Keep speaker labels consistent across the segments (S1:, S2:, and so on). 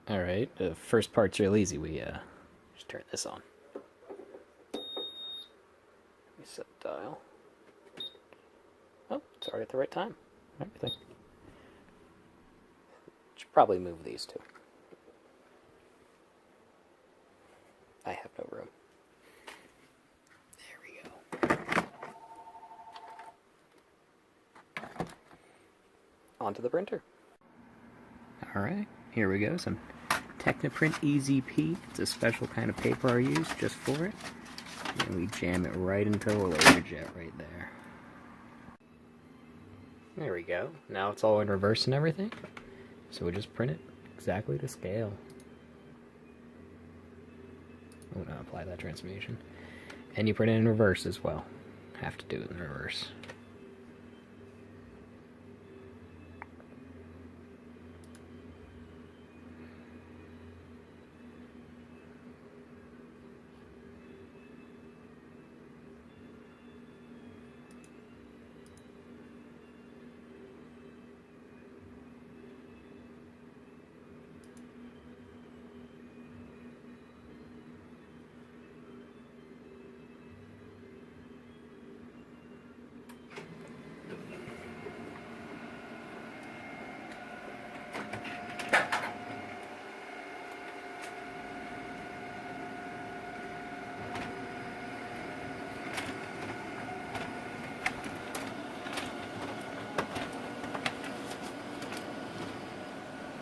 S1: Alright, the first part's real easy. We just turn this on. We set dial. Oh, it's already at the right time. Everything. Should probably move these two. I have no room. There we go. Onto the printer. Alright, here we go. Some Technoprint Easy P. It's a special kind of paper I use just for it. And we jam it right into the laser jet right there. There we go. Now it's all in reverse and everything. So we just print it exactly to scale. Oh, no, apply that transformation. And you print it in reverse as well. Have to do it in reverse.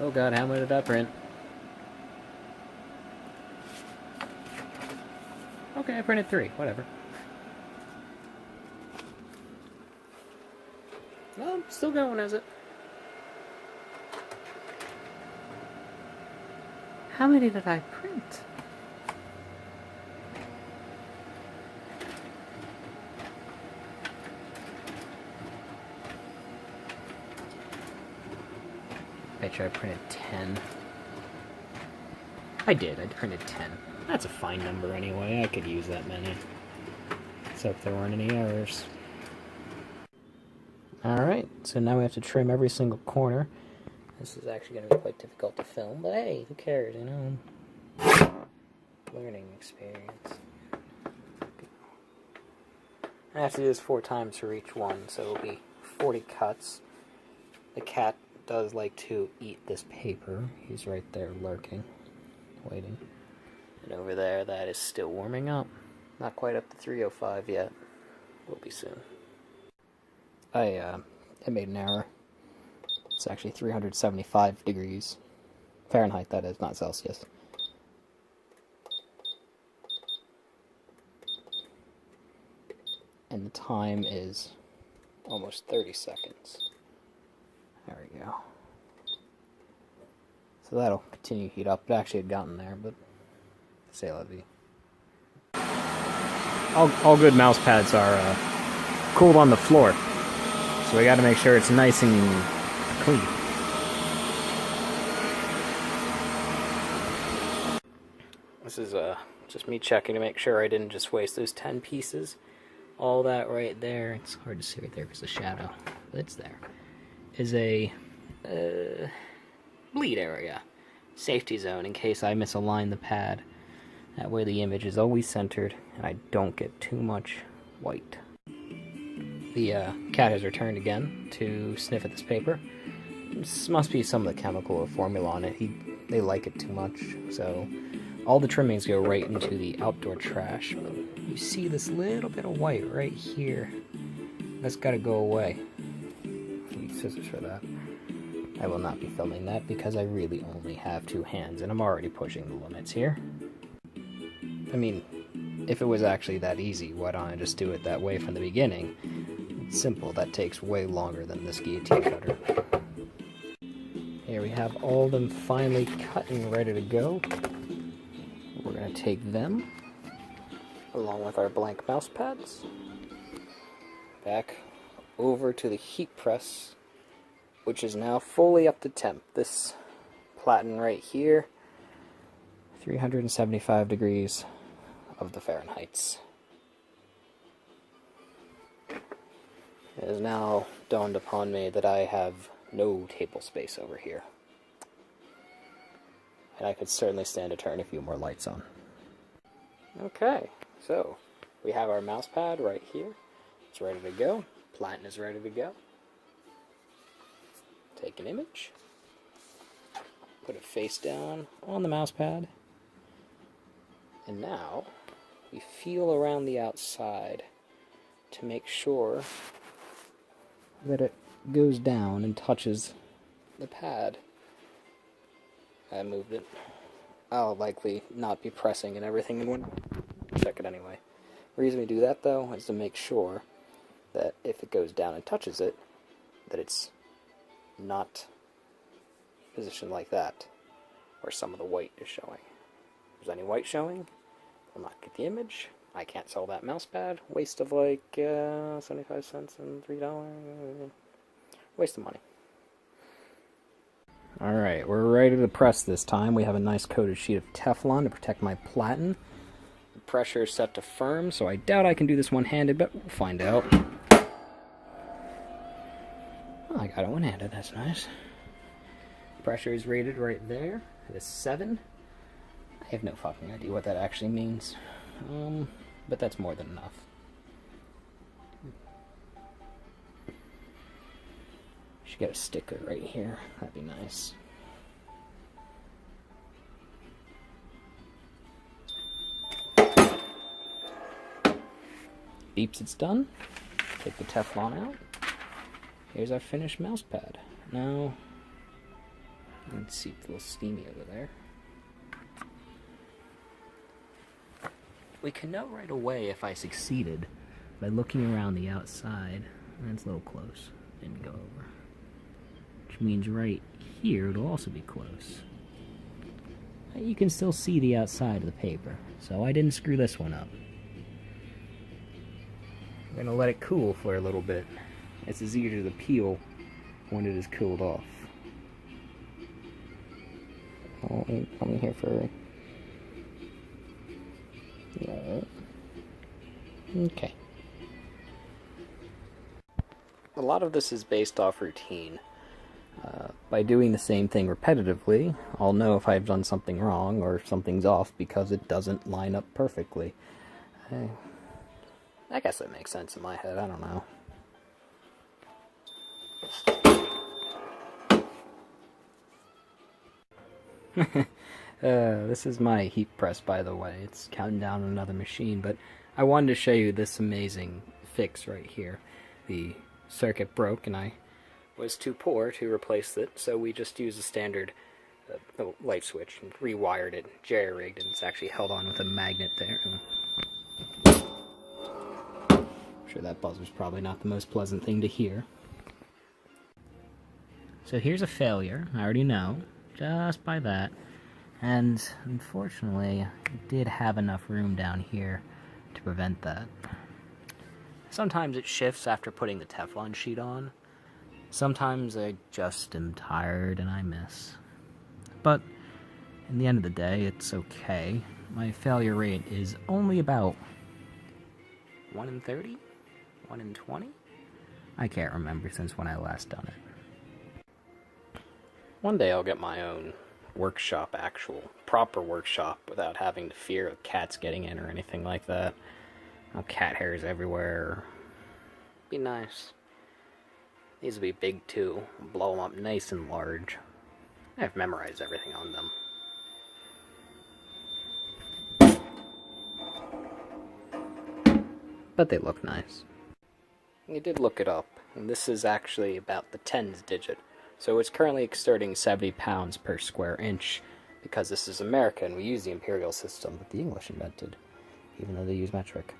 S1: Oh god, how many did I print? Okay, I printed 3, whatever. Well, I'm still going as it. How many did I print? Bet you I printed 10. I did, I printed 10. That's a fine number anyway, I could use that many. Except if there weren't any errors. Alright, so now we have to trim every single corner. This is actually going to be quite difficult to film, but hey, who cares, you know? Learning experience. I have to do this 4 times for each one, so it'll be 40 cuts. The cat does like to eat this paper. He's right there lurking, waiting. And over there, that is still warming up. Not quite up to 305 yet. Will be soon. I made an error. It's actually 375 degrees. Fahrenheit, that is, not Celsius. And the time is almost 30 seconds. There we go. So that'll continue to heat up. It actually had gotten there, but say la vie. All good mouse pads are cooled on the floor. So we gotta make sure it's nice and clean. This is just me checking to make sure I didn't just waste those 10 pieces. All that right there, it's hard to see right there because of the shadow, but it's there, is a bleed area. Safety zone in case I misalign the pad. That way the image is always centered and I don't get too much white. The cat has returned again to sniff at this paper. This must be some of the chemical or formula on it. They like it too much, so all the trimmings go right into the outdoor trash. But you see this little bit of white right here. That's got to go away. I need scissors for that. I will not be filming that because I really only have 2 hands, and I'm already pushing the limits here. I mean, if it was actually that easy, why don't I just do it that way from the beginning? It's simple, that takes way longer than this guillotine cutter. Here we have all of them finally cut and ready to go. We're going to take them, along with our blank mouse pads, back over to the heat press, which is now fully up to temp. This platen right here, 375 degrees of the Fahrenheits. It has now dawned upon me that I have no table space over here. and I could certainly stand to turn a few more lights on. Okay, so we have our mouse pad right here. It's ready to go. Platen is ready to go. Take an image. Put it face down on the mouse pad. And now we feel around the outside to make sure that it goes down and touches the pad. I moved it. I'll likely not be pressing and everything in one. Check it anyway. The reason we do that, though, is to make sure that if it goes down and touches it, that it's not positioned like that, where some of the white is showing. If there's any white showing, I'll not get the image. I can't sell that mouse pad. Waste of like 75 cents and $3. Waste of money. Alright, we're ready to press this time. We have a nice coated sheet of Teflon to protect my platen. The pressure is set to firm, so I doubt I can do this one-handed, but we'll find out. Oh, I got it one-handed, that's nice. Pressure is rated right there. It is 7. I have no fucking idea what that actually means. But that's more than enough. Should get a sticker right here. That'd be nice. Beeps, it's done. Take the Teflon out. Here's our finished mouse pad. Now, let's see, it's a little steamy over there. We can know right away if I succeeded by looking around the outside. That's a little close. Didn't go over. Which means right here it'll also be close. You can still see the outside of the paper, so I didn't screw this one up. I'm gonna let it cool for a little bit. It's easier to peel when it is cooled off. Oh, come in here for... Yeah. Okay. A lot of this is based off routine. By doing the same thing repetitively, I'll know if I've done something wrong or something's off because it doesn't line up perfectly. I guess that makes sense in my head, I don't know. This is my heat press, by the way. It's counting down on another machine, but I wanted to show you this amazing fix right here. The circuit broke and I was too poor to replace it, so we just used a standard light switch and rewired it, jerry-rigged it, and it's actually held on with a magnet there. I'm sure that buzzer's probably not the most pleasant thing to hear. So here's a failure, I already know, just by that. And unfortunately, I did have enough room down here to prevent that. Sometimes it shifts after putting the Teflon sheet on. Sometimes I just am tired and I miss. But in the end of the day, it's okay. My failure rate is only about 1 in 30? 1 in 20? I can't remember since when I last done it. One day I'll get my own workshop, actual proper workshop, without having to fear of cats getting in or anything like that. No cat hairs everywhere. Be nice. These will be big too. Blow them up nice and large. I've memorized everything on them. But they look nice. I did look it up, and this is actually about the tens digit. So it's currently exerting 70 pounds per square inch, because this is America and we use the imperial system that the English invented, even though they use metric.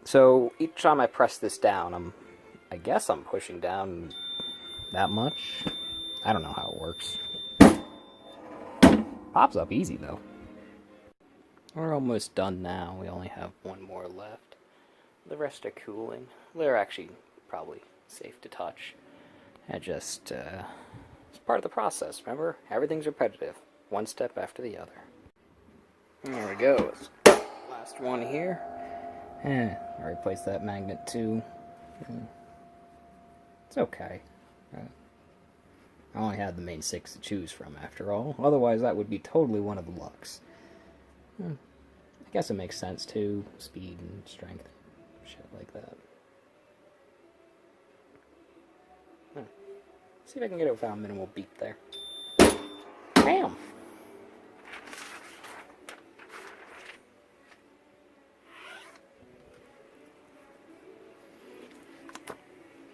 S1: So each time I press this down, I guess I'm pushing down that much. I don't know how it works. Pops up easy though. We're almost done now. We only have one more left. The rest are cooling. They're actually probably safe to touch. It's part of the process, remember? Everything's repetitive. One step after the other. There we go. Last one here. I replaced that magnet too. It's okay. I only had the main 6 to choose from, after all. Otherwise, that would be totally one of the lucks. I guess it makes sense, too. Speed and strength. Shit like that. See if I can get it without a minimal beep there. Bam!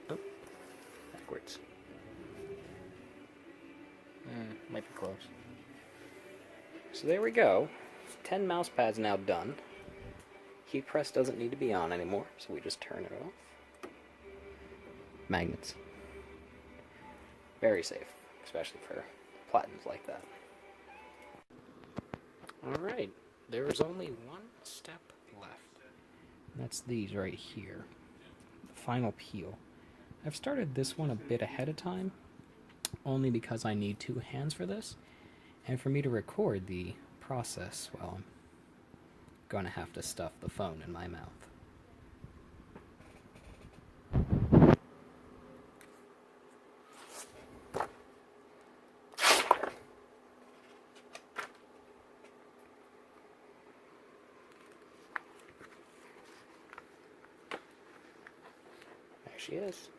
S1: Oh, backwards. Might be close. So there we go. 10 mouse pads now done. Heat press doesn't need to be on anymore, so we just turn it off. Magnets. Very safe, especially for platinums like that. Alright, there's only one step left. That's these right here. The final peel. I've started this one a bit ahead of time, only because I need 2 hands for this, and for me to record the process, well, I'm gonna have to stuff the phone in my mouth. There she is.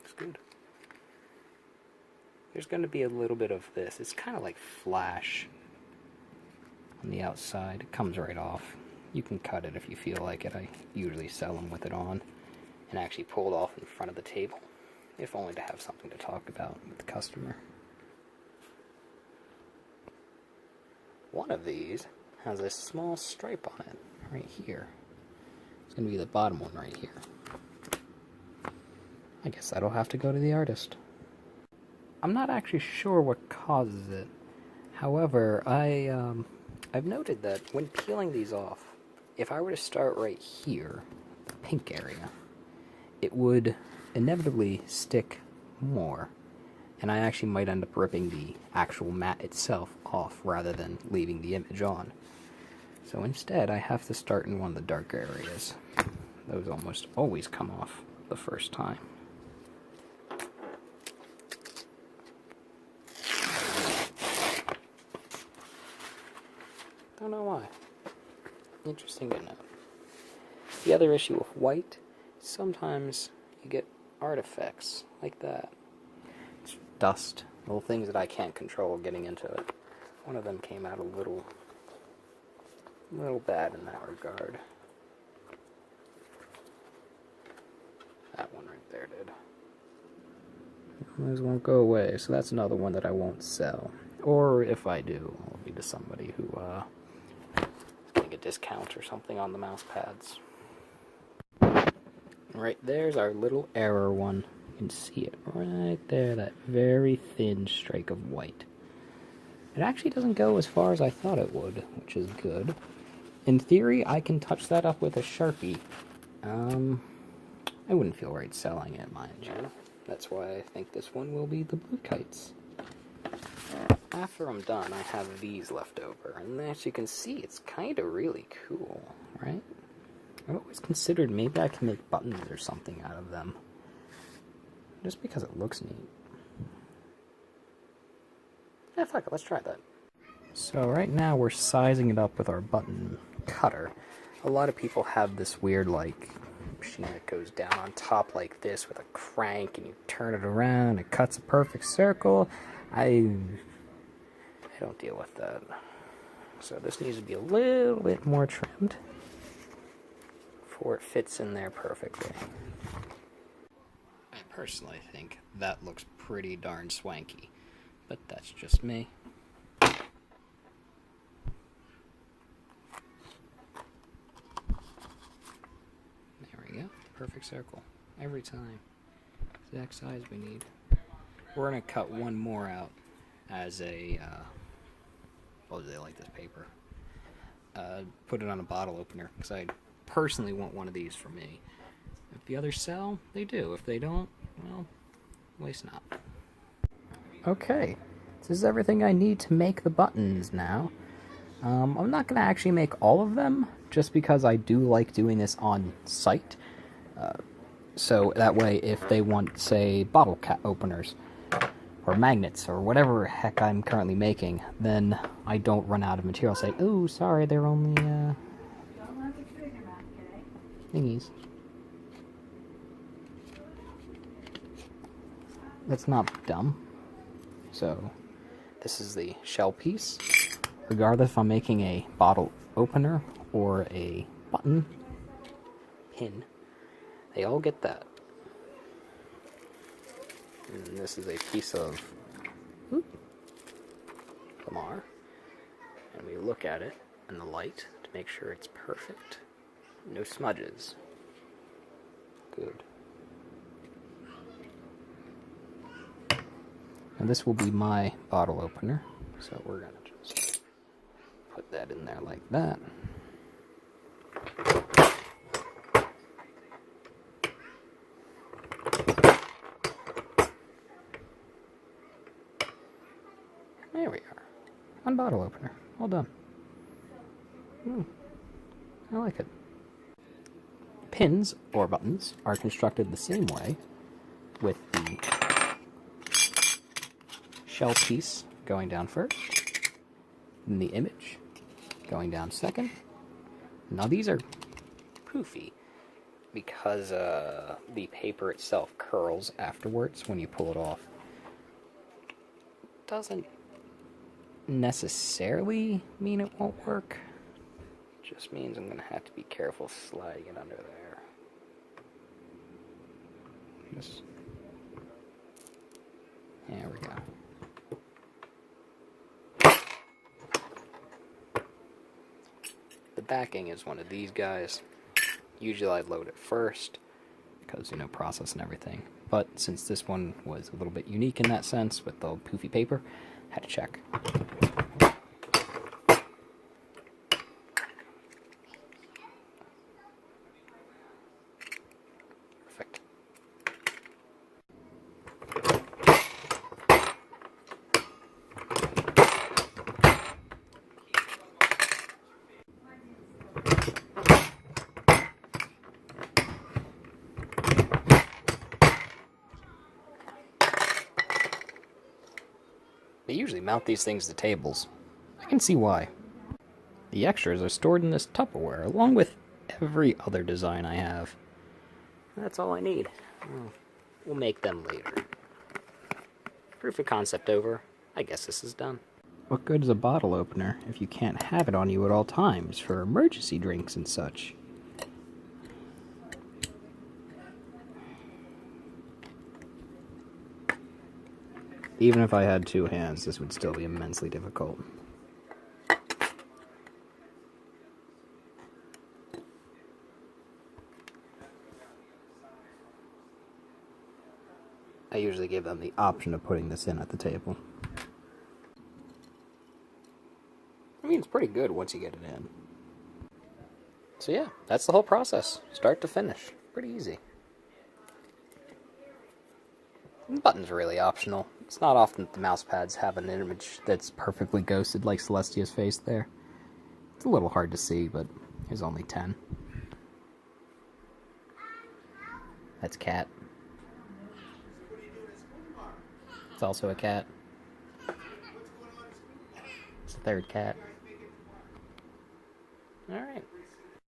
S1: It's good. There's going to be a little bit of this. It's kind of like flash on the outside. It comes right off. You can cut it if you feel like it. I usually sell them with it on and actually pull it off in front of the table, if only to have something to talk about with the customer. One of these has a small stripe on it right here. It's going to be the bottom one right here. I guess that'll have to go to the artist. I'm not actually sure what causes it. However, I've noted that when peeling these off, if I were to start right here, the pink area, it would inevitably stick more. And I actually might end up ripping the actual mat itself off rather than leaving the image on. So instead, I have to start in one of the darker areas. Those almost always come off the first time. Don't know why. Interesting to know. The other issue with white, sometimes you get artifacts like that. It's dust, little things that I can't control getting into it. One of them came out a little bad in that regard. That one right there did. Those won't go away, so that's another one that I won't sell. Or if I do, I'll be to somebody who is getting a discount or something on the mouse pads. Right there's our little error one. You can see it right there, that very thin streak of white. It actually doesn't go as far as I thought it would, which is good. In theory, I can touch that up with a Sharpie. I wouldn't feel right selling it, mind you. That's why I think this one will be the blue kites. After I'm done, I have these left over, and as you can see, it's kind of really cool, right? I've always considered maybe I can make buttons or something out of them, just because it looks neat. Yeah, fuck it, let's try that. So right now we're sizing it up with our button cutter. A lot of people have this weird, like, machine that goes down on top like this with a crank, and you turn it around, it cuts a perfect circle. I don't deal with that. So this needs to be a little bit more trimmed before it fits in there perfectly. I personally think that looks pretty darn swanky, but that's just me. There we go. Perfect circle. Every time. Exact size we need. We're going to cut one more out as a, oh, do they like this paper? Put it on a bottle opener, because I personally want one of these for me. If the others sell, they do. If they don't, well, waste not. Okay, this is everything I need to make the buttons now. I'm not going to actually make all of them, just because I do like doing this on site. So that way, if they want, say, bottle cap openers, or magnets, or whatever heck I'm currently making, then I don't run out of material. Say, oh, sorry, they're only, thingies. That's not dumb. So, this is the shell piece. Regardless if I'm making a bottle opener or a button pin, they all get that. And this is a piece of Lamar. And we look at it in the light to make sure it's perfect. No smudges. Good. And this will be my bottle opener. So we're going to just put that in there like that. There we are. One bottle opener. All done. I like it. Pins, or buttons, are constructed the same way, with the shell piece going down first, and the image going down second. Now these are poofy because the paper itself curls afterwards when you pull it off. Doesn't necessarily mean it won't work. Just means I'm gonna have to be careful sliding it under there. Just, there we go. The backing is one of these guys. Usually I load it first because, you know, process and everything. But since this one was a little bit unique in that sense with the poofy paper, I had to check. Perfect. They usually mount these things to tables. I can see why. The extras are stored in this Tupperware, along with every other design I have. That's all I need. We'll make them later. Proof of concept over. I guess this is done. What good is a bottle opener if you can't have it on you at all times for emergency drinks and such? Even if I had two hands, this would still be immensely difficult. I usually give them the option of putting this in at the table. I mean, it's pretty good once you get it in. So yeah, that's the whole process, start to finish. Pretty easy. The button's really optional. It's not often that the mouse pads have an image that's perfectly ghosted like Celestia's face there. It's a little hard to see, but there's only 10. That's Cat. It's also a cat. It's the third cat. Alright.